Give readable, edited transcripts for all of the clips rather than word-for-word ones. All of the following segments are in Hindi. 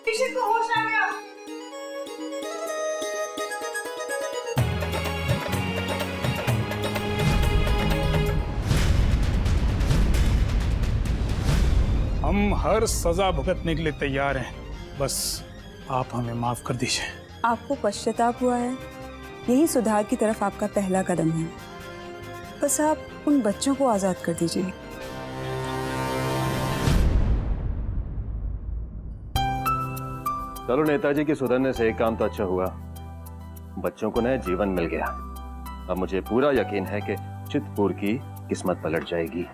इशित को होश आ गया। हम हर सजा भुगतने के लिए तैयार हैं, बस आप हमें माफ कर दीजिए। आपको पश्चाताप हुआ है, यही सुधार की तरफ आपका पहला कदम है। बस आप उन बच्चों को आजाद कर दीजिए। चलो, नेताजी के सुधरने से एक काम तो अच्छा हुआ, बच्चों को नया जीवन मिल गया। अब मुझे पूरा यकीन है कि चितपुर की किस्मत पलट जाएगी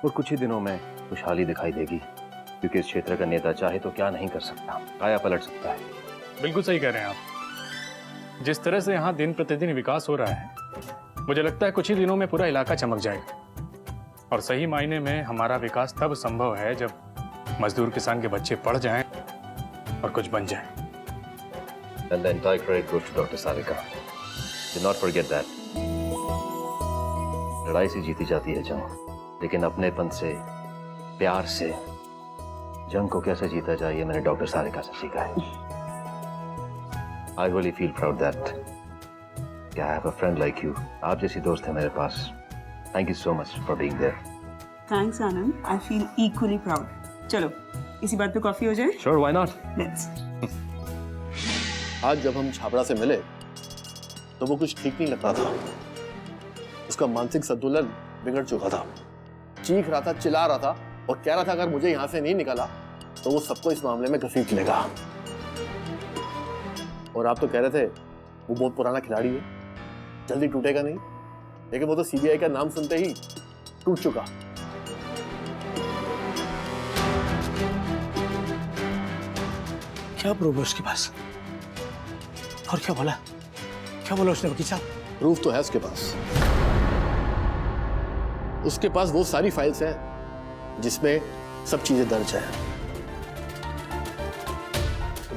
और कुछ ही दिनों में खुशहाली दिखाई देगी, क्योंकि इस क्षेत्र का नेता चाहे तो क्या नहीं कर सकता, काया पलट सकता है। बिल्कुल सही कह रहे हैं आप। जिस तरह से यहाँ दिन प्रतिदिन विकास हो रहा है, मुझे लगता है कुछ ही दिनों में पूरा इलाका चमक जाएगा। और सही मायने में हमारा विकास तब संभव है जब मजदूर किसान के बच्चे पढ़ जाएं और कुछ बन जाएं। And the entire credit goes to Dr. Sarika. Do not forget that. लड़ाई से जीती जाती है जंग, लेकिन अपनेपन से, प्यार से जंग को कैसे जीता जाए, ये मैंने डॉक्टर सारिका से सीखा है। I really feel proud that I have a friend like you. आप जैसी दोस्त है मेरे पास। Thank you so much for being there. Thanks Anand, I feel equally proud. चलो इसी बात पे कॉफी हो जाए। Sure, why not? लेट्स। आज जब हम छाबड़ा से मिले तो वो कुछ ठीक नहीं लग रहा था। उसका मानसिक संतुलन बिगड़ चुका था, चीख रहा था, चिल्ला रहा था और कह रहा था अगर मुझे यहाँ से नहीं निकाला तो वो सबको इस मामले में घसीट लेगा। और आप तो कह रहे थे वो बहुत पुराना खिलाड़ी है, जल्दी टूटेगा नहीं, लेकिन वो तो सीबीआई का नाम सुनते ही टूट चुका। क्या प्रूफ है उसके पास? और क्या बोला उसने वकील साहब? प्रूफ तो है उसके पास। उसके पास वो सारी फाइल्स हैं जिसमें सब चीजें दर्ज है।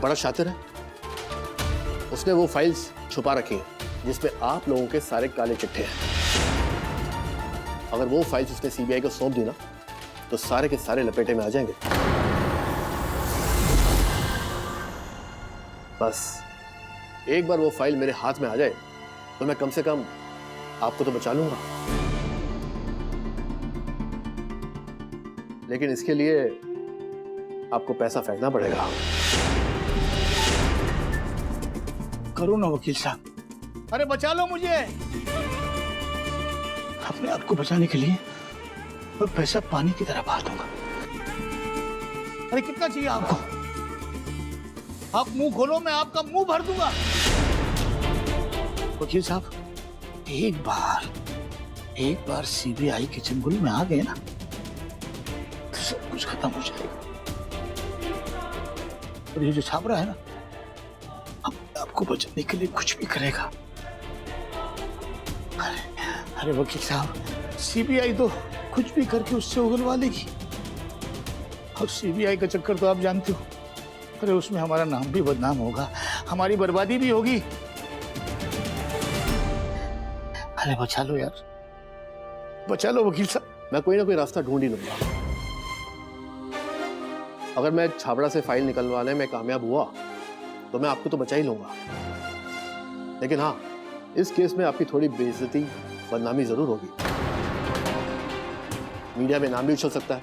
बड़ा शातिर है, उसने वो फाइल्स छुपा रखी हैं जिसमें आप लोगों के सारे काले चिट्ठे हैं। अगर वो फाइल्स उसने सीबीआई को सौंप दी ना तो सारे के सारे लपेटे में आ जाएंगे। बस एक बार वो फाइल मेरे हाथ में आ जाए तो मैं कम से कम आपको तो बचा लूंगा, लेकिन इसके लिए आपको पैसा फेंकना पड़ेगा। करो ना वकील साहब, अरे बचा लो मुझे। अपने आप को बचाने के लिए मैं पैसा पानी की तरह बहा दूंगा। अरे कितना चाहिए आपको? आप मुंह खोलो, मैं आपका मुंह भर दूंगा। वकील साहब, एक बार सीबीआई के चंगुल में आ गए ना तो सब कुछ खत्म हो जाएगा। और ये जो छाबड़ा है ना, आपको बचाने के लिए कुछ भी करेगा। अरे वकील साहब, सीबीआई तो कुछ भी करके उससे उगलवा लेगी। और सीबीआई का चक्कर तो आप जानते हो, अरे उसमें हमारा नाम भी बदनाम होगा, हमारी बर्बादी भी होगी। अरे बचा लो यार, बचा लो वकील साहब। मैं कोई ना कोई रास्ता ढूंढ ही लूंगा। अगर मैं छाबड़ा से फाइल निकलवाने में कामयाब हुआ तो मैं आपको तो बचा ही लूंगा, लेकिन हाँ, इस केस में आपकी थोड़ी बेइज्जती, बदनामी जरूर होगी। मीडिया में नाम भी उछल सकता है,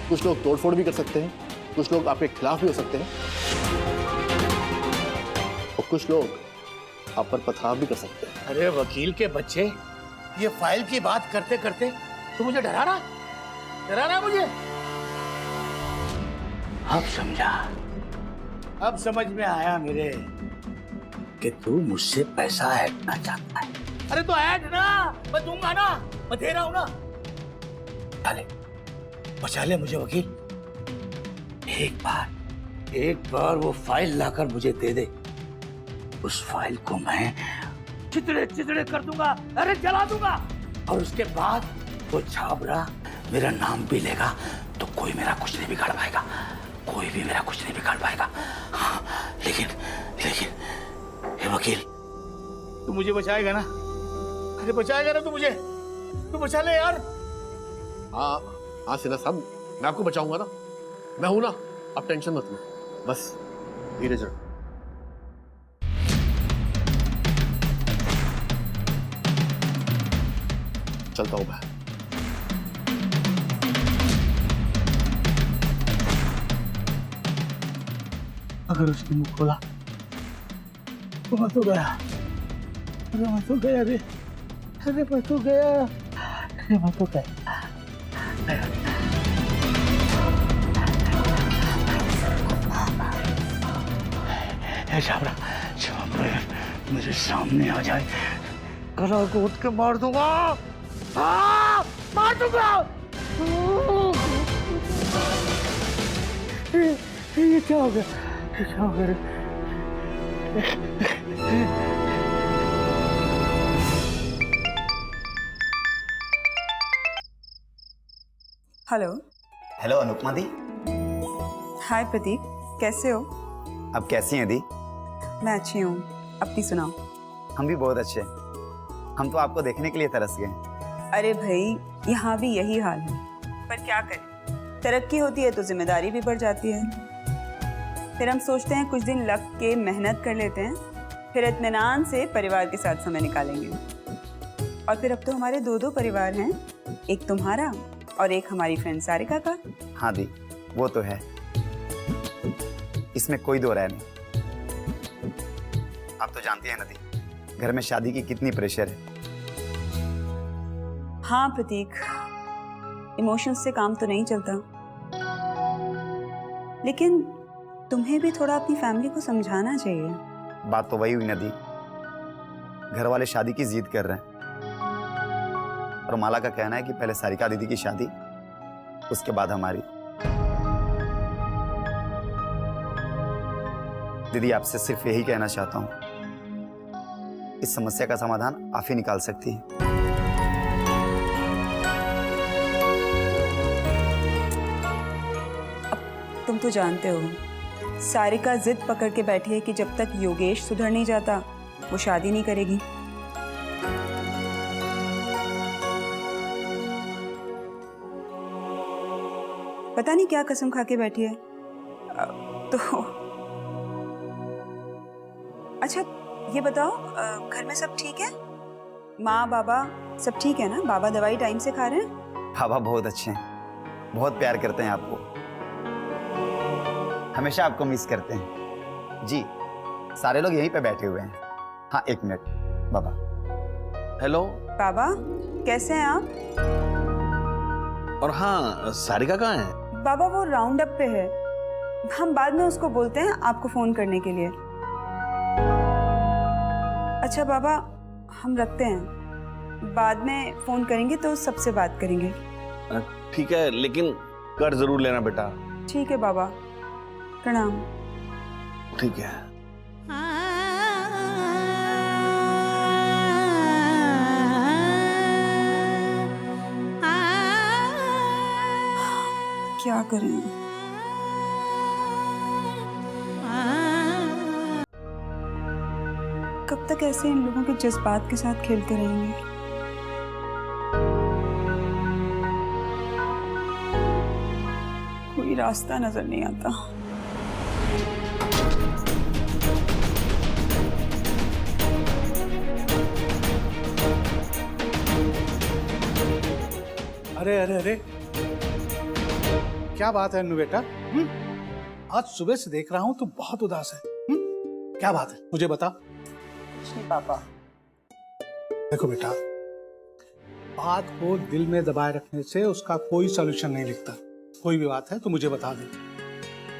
कुछ लोग तोड़फोड़ भी कर सकते हैं, कुछ लोग आपके खिलाफ भी हो सकते हैं और कुछ लोग आप पर पथराव भी कर सकते हैं। अरे वकील के बच्चे, ये फाइल की बात करते करते तू मुझे डराना मुझे। अब समझा, अब समझ में आया मेरे कि तू मुझसे पैसा ऐंठना चाहता है। अरे तो ऐंठ ना, मैं दूंगा ना, मैं दे रहा हूं ना। बचा ले मुझे वकील। एक बार वो फाइल लाकर मुझे दे दे, उस फाइल को मैं चितड़े कर दूंगा, अरे जला दूंगा। और उसके बाद वो छाबड़ा मेरा नाम भी लेगा तो कोई मेरा कुछ नहीं बिगाड़ पाएगा, कोई भी मेरा कुछ नहीं बिगाड़ पाएगा। हाँ, लेकिन हे वकील, तू मुझे बचाएगा ना? अरे बचाएगा ना तू मुझे? तू बचा ले यार। हाँ सिन्हा साहब, मैं आपको बचाऊंगा ना, मैं हूं ना, आप टेंशन मत लो, बस धीरे चढ़ो। चलता हूँ मैं। अगर उसने मुंह खोला तो मैं तो गया, अरे मैं तो गया रे, अरे मैं तो गया, अरे मैं तो गया। छाबड़ा मेरे सामने आ जाए, गला घोट के मार दूंगा, मार दूंगा। ये क्या हो गया, ये क्या हो गया? हेलो। हेलो अनुपमा दी। हाय प्रतीक, कैसे हो? अब कैसी हैं दी? मैं अच्छी हूँ, अपनी सुनाओ। हम भी बहुत अच्छे हैं। हम तो आपको देखने के लिए तरस गए। अरे भाई, यहाँ भी यही हाल है, पर क्या करें, तरक्की होती है तो जिम्मेदारी भी बढ़ जाती है। फिर हम सोचते हैं कुछ दिन लग के मेहनत कर लेते हैं, फिर इत्मीनान से परिवार के साथ समय निकालेंगे। और फिर अब तो हमारे दो परिवार हैं, एक तुम्हारा और एक हमारी फ्रेंड सारिका का। हाँ दी, वो तो है, इसमें कोई दो राय नहीं। आप तो जानती हैं ना दी, घर में शादी की कितनी प्रेशर है। हाँ प्रतीक, इमोशंस से काम तो नहीं चलता, लेकिन तुम्हें भी थोड़ा अपनी फैमिली को समझाना चाहिए। बात तो वही हुई ना दी, घर वाले शादी की जिद कर रहे हैं और माला का कहना है कि पहले सारिका दीदी की शादी, उसके बाद हमारी। दीदी आपसे सिर्फ यही कहना चाहता हूं, इस समस्या का समाधान आप ही निकाल सकती हैं। अब तुम तो जानते हो, सारिका जिद पकड़ के बैठी है कि जब तक योगेश सुधर नहीं जाता वो शादी नहीं करेगी। पता नहीं क्या कसम खा के बैठी है। तो अच्छा ये बताओ, घर में सब ठीक है? माँ बाबा सब ठीक है ना? बाबा दवाई टाइम से खा रहे हैं? बाबा बहुत अच्छे हैं, बहुत प्यार करते हैं आपको, हमेशा आपको मिस करते हैं। जी, सारे लोग यहीं पे बैठे हुए हैं। हाँ एक मिनट बाबा। हेलो। बाबा कैसे हैं आप? और हाँ, सारिका कहाँ है? बाबा वो राउंड अप पे है, हम बाद में उसको बोलते हैं आपको फोन करने के लिए। अच्छा बाबा, हम रखते हैं, बाद में फोन करेंगे तो सबसे बात करेंगे। ठीक है, लेकिन कर जरूर लेना बेटा। ठीक है बाबा, प्रणाम। ठीक है। क्या करें? कब तक ऐसे इन लोगों के जज्बात के साथ खेलते रहेंगे? कोई रास्ता नजर नहीं आता। अरे अरे अरे, क्या बात है अन्नू बेटा? आज सुबह से देख रहा हूं तो बहुत उदास है। क्या बात है, मुझे बता। पापा देखो बेटा, बात को दिल में दबाए रखने से उसका कोई सॉल्यूशन नहीं लिखता। कोई भी बात है तो मुझे बता दे।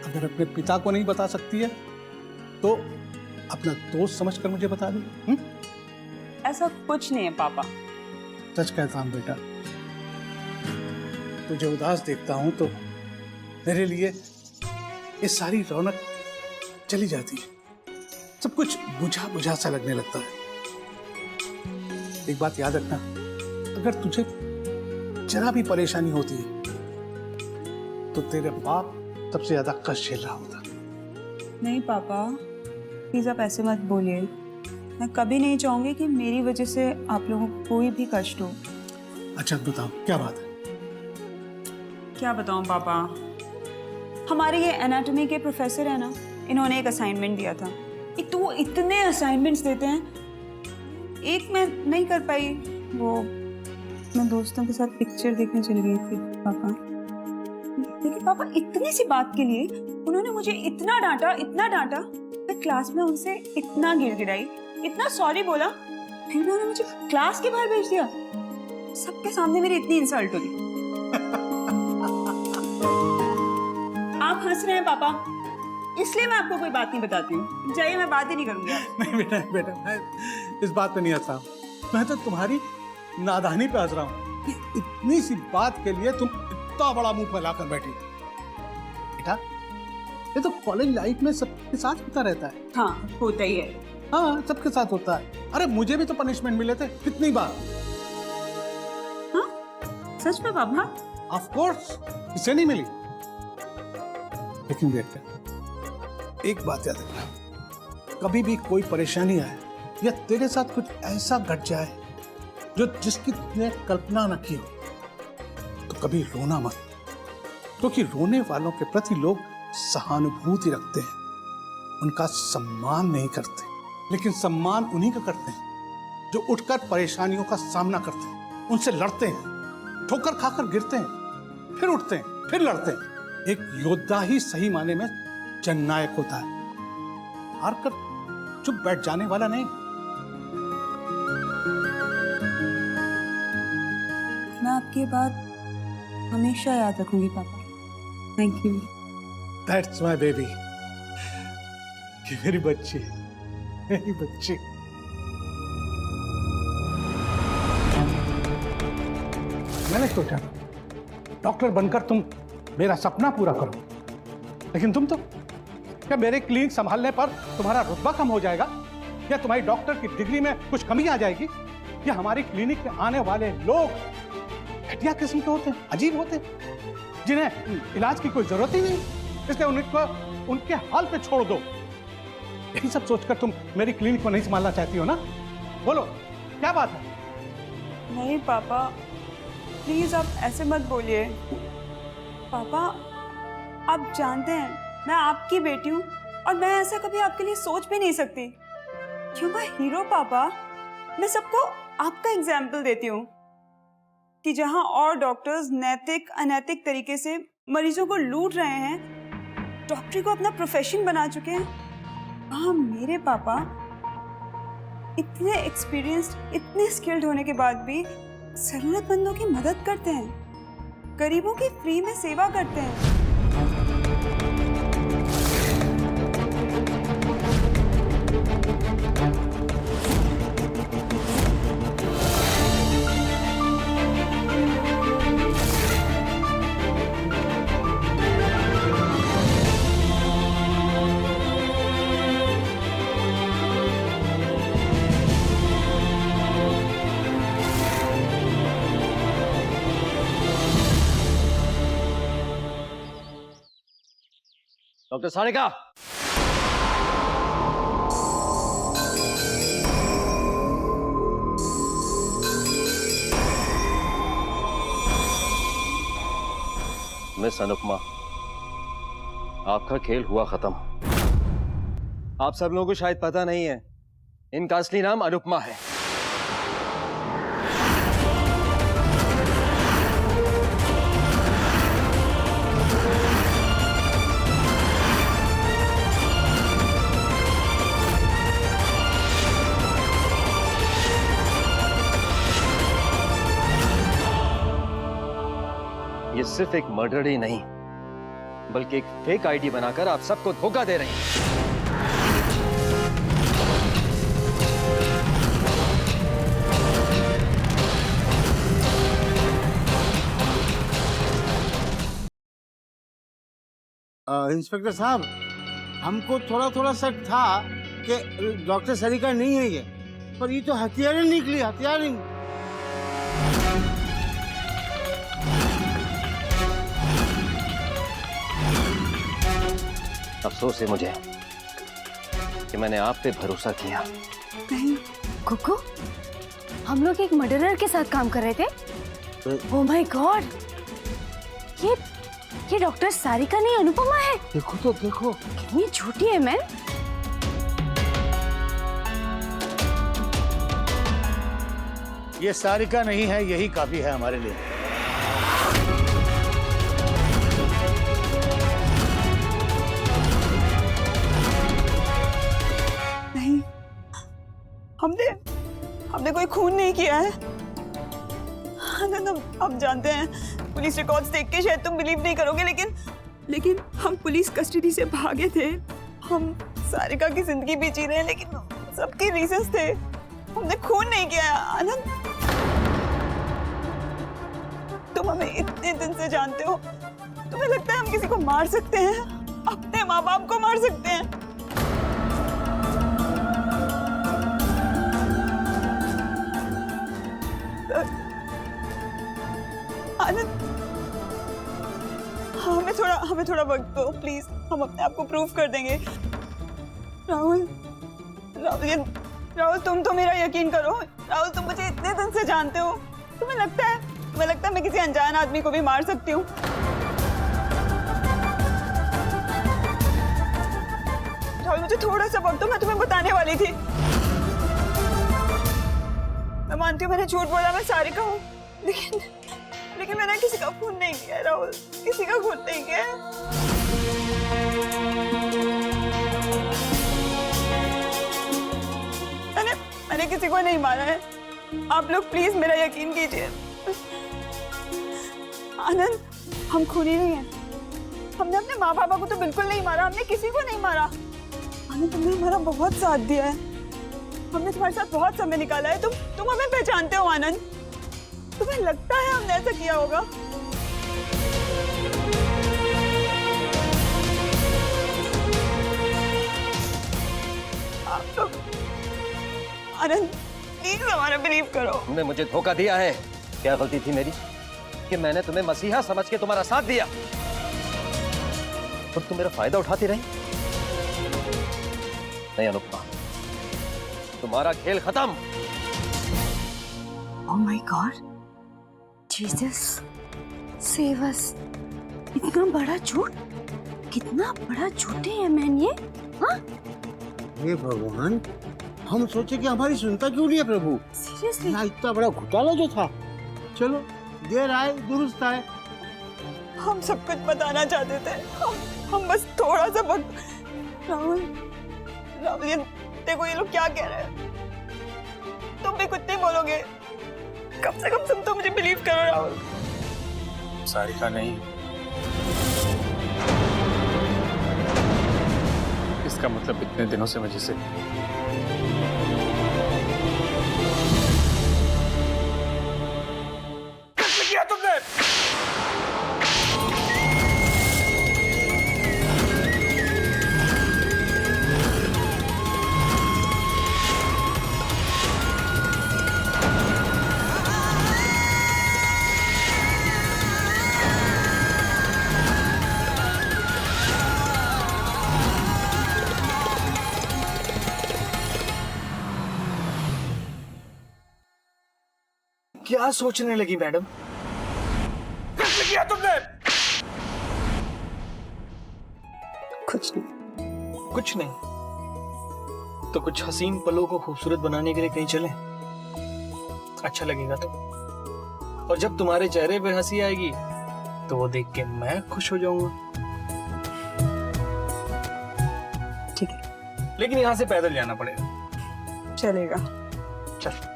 अगर अपने पिता को नहीं बता सकती है तो अपना दोस्त समझकर मुझे बता दे। ऐसा कुछ नहीं है पापा। सच कहता हूं बेटा, तुझे उदास देखता हूं तो मेरे लिए ये सारी रौनक चली जाती है, सब कुछ बुझा बुझा सा लगने लगता है। एक बात याद रखना, अगर तुझे जरा भी परेशानी होती है तो तेरे बाप सबसे ज्यादा कष्ट झेल रहा होता। नहीं पापा, प्लीज आप ऐसे मत बोलिए। मैं कभी नहीं चाहूंगी कि मेरी वजह से आप लोगों को कोई भी कष्ट हो। अच्छा बताओ क्या बात है? क्या बताऊं पापा, हमारे ये एनाटॉमी के प्रोफेसर है ना, इन्होंने एक असाइनमेंट दिया था। एक तो वो इतने असाइनमेंट्स देते हैं, एक मैं नहीं कर पाई। वो मैं दोस्तों के साथ पिक्चर देखने चली गई थी पापा। लेकिन पापा इतनी सी बात के लिए उन्होंने मुझे इतना डांटा। मैं क्लास में उनसे इतना गिड़गिड़ाई, इतना सॉरी बोला, फिर भी उन्होंने मुझे क्लास के बाहर भेज दिया। सबके सामने मेरी इतनी इंसल्ट होगी। आप हंस रहे हैं पापा, इसलिए मैं आपको कोई बात नहीं बताती हूँ। जाइए, मैं बात ही नहीं करूंगी आपसे। नहीं बेटा, मैं इस बात पे नहीं हंस रहा हूँ। मैं तो तुम्हारी नादानी पे हंस रहा हूँ कि इतनी सी बात के लिए तुम इतना बड़ा मुंह फैलाकर बैठी। बेटा, ये तो कॉलेज लाइफ में सबके साथ होता रहता है। हाँ, होता ही है। हाँ, सबके साथ होता है। अरे मुझे भी तो पनिशमेंट मिले थे कितनी बार। हाँ, सच में पापा? ऑफ कोर्स, इसे नहीं मिली। लेकिन बेटा, एक बात याद रखना, कभी भी कोई परेशानी आए या तेरे साथ कुछ ऐसा घट जाए जो जिसकी तुमने कल्पना न की हो, तो कभी रोना मत, क्योंकि रोने वालों के प्रति लोग सहानुभूति रखते हैं, उनका सम्मान नहीं करते। लेकिन सम्मान उन्हीं का करते हैं जो उठकर परेशानियों का सामना करते हैं, उनसे लड़ते हैं, ठोकर खाकर गिरते हैं, फिर उठते हैं, फिर लड़ते हैं। एक योद्धा ही सही माने में जननायक होता है, हार कर चुप बैठ जाने वाला नहीं। मैं आपकी बात हमेशा याद रखूंगी पापा। Thank you. That's my baby, मेरी बच्ची, मेरी बच्ची। मैंने सोचा डॉक्टर बनकर तुम मेरा सपना पूरा करो, लेकिन तुम तो क्या मेरे क्लिनिक संभालने पर तुम्हारा रुतबा कम हो जाएगा, या तुम्हारी डॉक्टर की डिग्री में कुछ कमी आ जाएगी, या हमारी क्लिनिक में आने वाले लोग घटिया किस्म के होते हैं, अजीब होते हैं, जिन्हें इलाज की कोई जरूरत ही नहीं, इसलिए उनको उनके हाल पे छोड़ दो। यही सब सोचकर तुम मेरी क्लिनिक को नहीं संभालना चाहती हो ना? बोलो क्या बात है? नहीं पापा, प्लीज आप ऐसे मत बोलिए। पापा, आप जानते हैं मैं आपकी बेटी हूँ और मैं ऐसा कभी आपके लिए सोच भी नहीं सकती। क्यों मैं हीरो पापा, मैं सबको आपका एग्जाम्पल देती हूँ कि जहाँ और डॉक्टर्स नैतिक अनैतिक तरीके से मरीजों को लूट रहे हैं, डॉक्टरी को अपना प्रोफेशन बना चुके हैं, वहाँ मेरे पापा इतने एक्सपीरियंस्ड, इतने स्किल्ड होने के बाद भी जरूरतमंदों की मदद करते हैं, गरीबों की फ्री में सेवा करते हैं। डॉक्टर सारिका, मिस अनुपमा, आपका खेल हुआ खत्म। आप सब लोगों को शायद पता नहीं है, इनका असली नाम अनुपमा है। ये सिर्फ एक मर्डर ही नहीं, बल्कि एक फेक आईडी बनाकर आप सबको धोखा दे रही हैं। इंस्पेक्टर साहब, हमको थोड़ा थोड़ा शक था कि डॉक्टर सरिका नहीं है ये, पर ये तो हथियारिन निकली, हथियारिन। अफसोस है मुझे कि मैंने आप पे भरोसा किया। नहीं कुकू, हम लोग एक मर्डरर के साथ काम कर रहे थे। ओह माय गॉड, ये डॉक्टर सारिका नहीं अनुपमा है। देखो तो देखो। कितनी झूठी है मैम। ये सारिका नहीं है, यही काफी है हमारे लिए। नहीं, हमने कोई खून नहीं किया है। आनंद, हम जानते हैं, पुलिस रिकॉर्ड्स देख के शायद तुम बिलीव नहीं करोगे, लेकिन हम पुलिस कस्टडी से भागे थे। हम सारिका की जिंदगी भी जी रहे हैं, लेकिन सबके रीजंस थे। हमने खून नहीं किया है आनंद। तुम हमें इतने दिन से जानते हो, तुम्हें लगता है हम किसी को मार सकते हैं? अपने माँ बाप को मार सकते हैं? आनंद, हमें थोड़ा वक्त दो प्लीज। हम अपने आप को प्रूव कर देंगे। राहुल, तुम तो मेरा यकीन करो। राहुल, तुम मुझे इतने दिन से जानते हो, तुम्हें लगता है मैं किसी अनजान आदमी को भी मार सकती हूँ? राहुल, मुझे थोड़ा सा वक्त दो, मैं तुम्हें बताने वाली थी। मैं मानती हूँ मैंने झूठ बोला, मैं सारिका हूँ, लेकिन मैंने किसी का खून नहीं किया है राहुल, किसी का खून नहीं किया है। मैंने किसी को नहीं मारा है। आप लोग प्लीज मेरा यकीन कीजिए। आनंद, हम खूनी नहीं हैं। हमने अपने माँ बाबा को तो बिल्कुल नहीं मारा, हमने किसी को नहीं मारा। आनंद, तुमने हमारा बहुत साथ दिया है, हमने तुम्हारे साथ बहुत समय निकाला है। तुम हमें पहचानते हो आनंद? तुम्हें लगता है हमने ऐसा किया होगा? आप लोग, आनंद प्लीज हमारा बिलीव करो। तुमने मुझे धोखा दिया है। क्या गलती थी मेरी कि मैंने तुम्हें मसीहा समझ के तुम्हारा साथ दिया और तुम मेरा फायदा उठाती रही? नहीं अनुपमा, तुम्हारा खेल खत्म। Oh my God, Jesus save us. इतना बड़ा झूठ, कितना बड़ा झूठे है मैन ये। हाँ, हे भगवान, हम सोचे कि हमारी सुनता क्यों नहीं है प्रभु। सीरियसली यहाँ इतना बड़ा घोटाला जो था। चलो, देर आए दुरुस्त आए। हम सब कुछ बताना चाहते थे, हम बस थोड़ा सा वक्त। राहुल, ये देखो ये लोग क्या कह रहे हैं। तुम भी कुछ नहीं बोलोगे? कम से कम तुम तो मुझे बिलीव करो राहुल। सारिका नहीं, इसका मतलब इतने दिनों से मैं जिसे किया तुमने। क्या सोचने लगी मैडम? किया तुमने? कुछ नहीं। कुछ नहीं तो कुछ हसीन पलों को खूबसूरत बनाने के लिए कहीं चलें? अच्छा लगेगा तो। और जब तुम्हारे चेहरे पे हंसी आएगी तो वो देख के मैं खुश हो जाऊंगा। ठीक है, लेकिन यहाँ से पैदल जाना पड़ेगा। चलेगा। चल।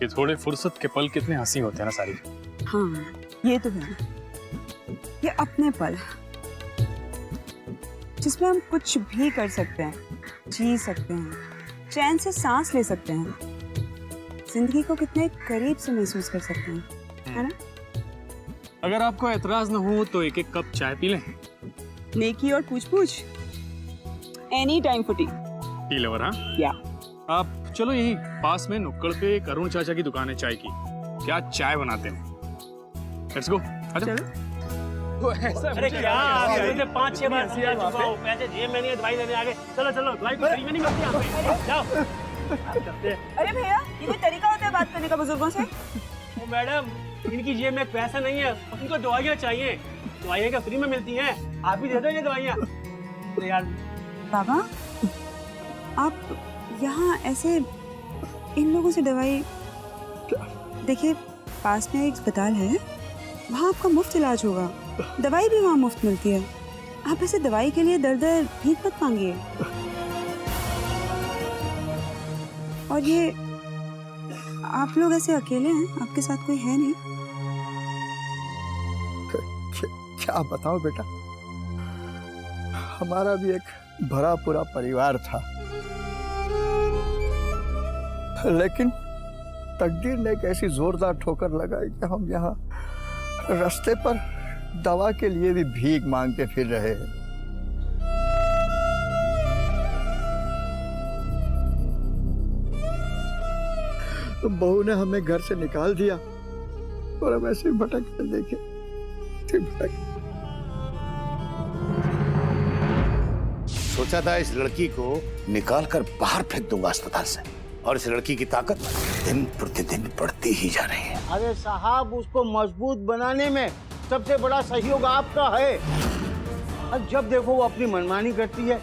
ये थोड़े फुर्सत के पल कितने हंसी होते हैं ना सारी। हाँ, ये तो है। ये अपने पल जिसमें हम कुछ भी कर सकते हैं, जी सकते हैं, चैन से सांस ले सकते हैं, जिंदगी को कितने करीब से महसूस कर सकते हैं, है ना? अगर आपको एतराज न हो तो एक एक कप चाय पी लें। नेकी और पूछ-पूछ एनी टाइम फुटी। पी लो हाँ। या आप चलो यही पास में नुक्कड़ पे एक अरुण चाचा की दुकान है चाय की, क्या चाय बनाते हैं। Let's go. चलो। अरे क्या 5-6 बार समझा चुका हूं, पैसे जेब में नहीं है, दवाई लेने आ गए। चलो चलो, दवाई फ्री में नहीं मिलती यहाँ पे। जाओ। अरे भैया, ये कोई तरीका होता है है बात करने का बुजुर्गों से? वो मैडम, इनकी जेब में पैसा नहीं है, उनको दवाइयाँ चाहिए। दवाइयाँ क्या फ्री में मिलती हैं? आप भी दे दो ये दवाइयाँ। तो यार बाबा, आप यहाँ ऐसे इन लोगों से दवाई, देखिए पास में एक अस्पताल है, वहाँ आपका मुफ्त इलाज होगा, दवाई भी वहाँ मुफ्त मिलती है। आप ऐसे दवाई के लिए दर भीख मत मांगिए। और ये आप लोग ऐसे अकेले हैं, आपके साथ कोई है नहीं? क्या बताऊं बेटा, हमारा भी एक भरा पूरा परिवार था, लेकिन तकदीर ने एक ऐसी जोरदार ठोकर लगाई कि हम यहाँ रास्ते पर दवा के लिए भी भीख मांग के फिर रहे हैं। तो बहू ने हमें घर से निकाल दिया और हम ऐसे भटकते देखे। सोचा था इस लड़की को निकाल कर बाहर फेंक दूंगा अस्पताल से, और इस लड़की की ताकत दिन प्रतिदिन बढ़ती ही जा रही है। अरे साहब, उसको मजबूत बनाने में सबसे बड़ा सहयोग आपका है। और जब देखो वो अपनी मनमानी करती है।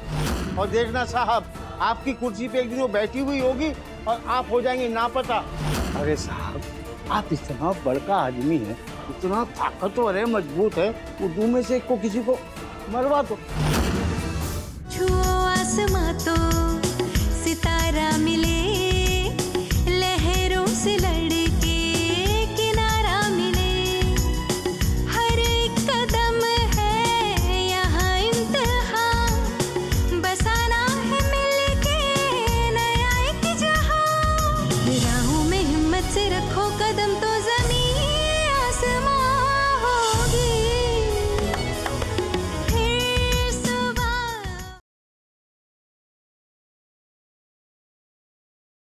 और देखना साहब, आपकी कुर्सी पे एक दिन वो बैठी हुई होगी और आप हो जाएंगे नापता। अरे साहब, आप इतना बड़का आदमी है, इतना ताकतवर है, मजबूत है, उर्दू में से को किसी को मरवा दो। छुओ आसमां तो सितारा मिले, लहरों से लड़के किनारा मिले, हर एक कदम है यहाँ इंतहा, बसाना है मिलके नया एक जहां, राहों में हिम्मत से रखो कदम तो